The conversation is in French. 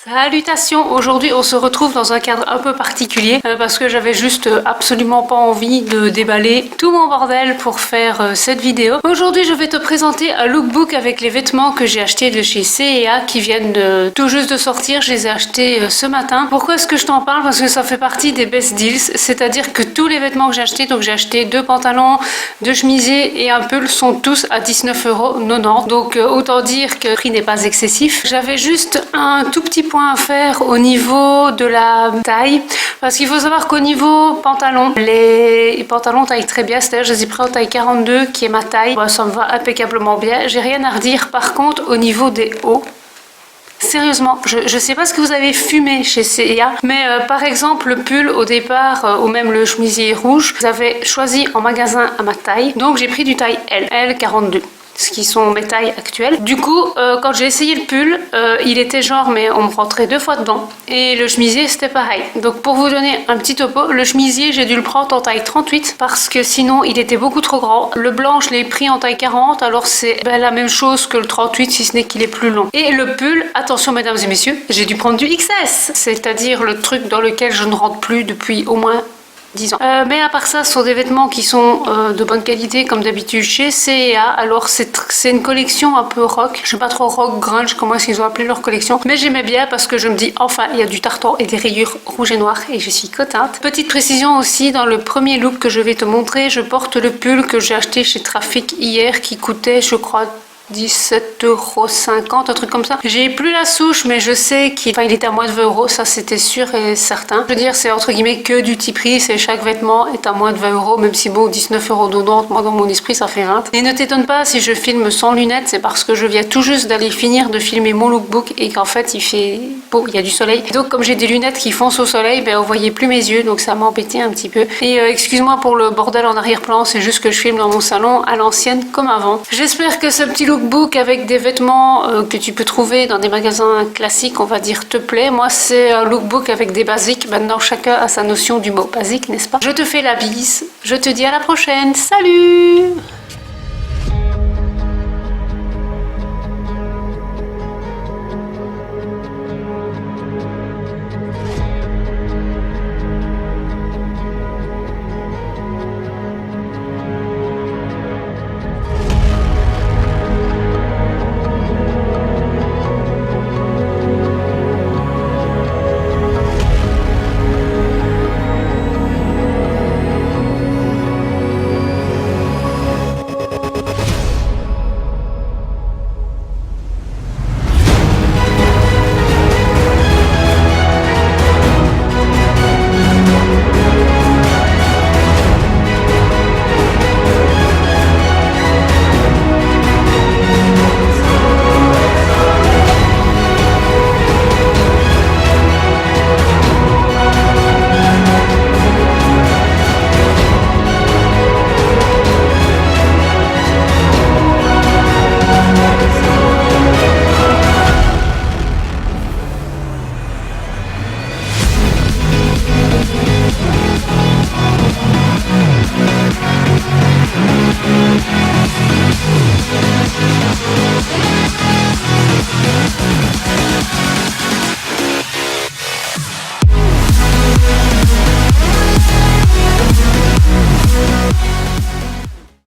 Salutations! Aujourd'hui on se retrouve dans un cadre un peu particulier parce que j'avais juste absolument pas envie de déballer tout mon bordel pour faire cette vidéo. Aujourd'hui je vais te présenter un lookbook avec les vêtements que j'ai achetés de chez C&A qui viennent tout juste de sortir. Je les ai achetés ce matin. Pourquoi est-ce que je t'en parle? Parce que ça fait partie des best deals, c'est-à-dire que tous les vêtements que j'ai achetés, donc j'ai acheté 2 pantalons, 2 chemisiers et un pull, sont tous à 19,90 €. Donc autant dire que le prix n'est pas excessif. J'avais juste un tout petit point à faire au niveau de la taille, parce qu'il faut savoir qu'au niveau pantalon, les pantalons taillent très bien, c'est-à-dire je les ai pris en taille 42 qui est ma taille. Bah, ça me va impeccablement bien, j'ai rien à redire. Par contre au niveau des hauts, sérieusement, je sais pas ce que vous avez fumé chez C&A, mais par exemple le pull au départ, ou même le chemisier rouge, vous avez choisi en magasin à ma taille, donc j'ai pris du taille L 42. Ce qui sont mes tailles actuelles. Du coup, quand j'ai essayé le pull, il était genre, mais on me rentrait 2 fois dedans. Et le chemisier, c'était pareil. Donc pour vous donner un petit topo, le chemisier, j'ai dû le prendre en taille 38 parce que sinon, il était beaucoup trop grand. Le blanc, je l'ai pris en taille 40, alors c'est la même chose que le 38, si ce n'est qu'il est plus long. Et le pull, attention mesdames et messieurs, j'ai dû prendre du XS, c'est-à-dire le truc dans lequel je ne rentre plus depuis au moins 10 ans. Mais à part ça, ce sont des vêtements qui sont de bonne qualité comme d'habitude chez C&A. Alors c'est une collection un peu rock. Je sais pas trop rock, grunge, comment est-ce qu'ils ont appelé leur collection. Mais j'aimais bien parce que je me dis enfin il y a du tartan et des rayures rouges et noires et je suis contente. Petite précision aussi, dans le premier look que je vais te montrer, je porte le pull que j'ai acheté chez Trafic hier qui coûtait je crois 17,50 €, un truc comme ça. J'ai plus la souche, mais je sais qu'il était à moins de 20 €, ça c'était sûr et certain. Je veux dire, c'est entre guillemets que du petit prix, c'est chaque vêtement est à moins de 20 €, même si bon, 19,90 €, moi dans mon esprit ça fait 20. Et ne t'étonne pas si je filme sans lunettes, c'est parce que je viens tout juste d'aller finir de filmer mon lookbook et qu'en fait il fait beau, il y a du soleil. Et donc comme j'ai des lunettes qui foncent au soleil, ben on voyait plus mes yeux, donc ça m'embêtait un petit peu. Et excuse-moi pour le bordel en arrière-plan, c'est juste que je filme dans mon salon à l'ancienne comme avant. J'espère que ce petit lookbook avec des vêtements que tu peux trouver dans des magasins classiques, on va dire, te plaît. Moi c'est un lookbook avec des basiques. Maintenant chacun a sa notion du mot basique, n'est-ce pas? Je te fais la bise, je te dis à la prochaine, salut!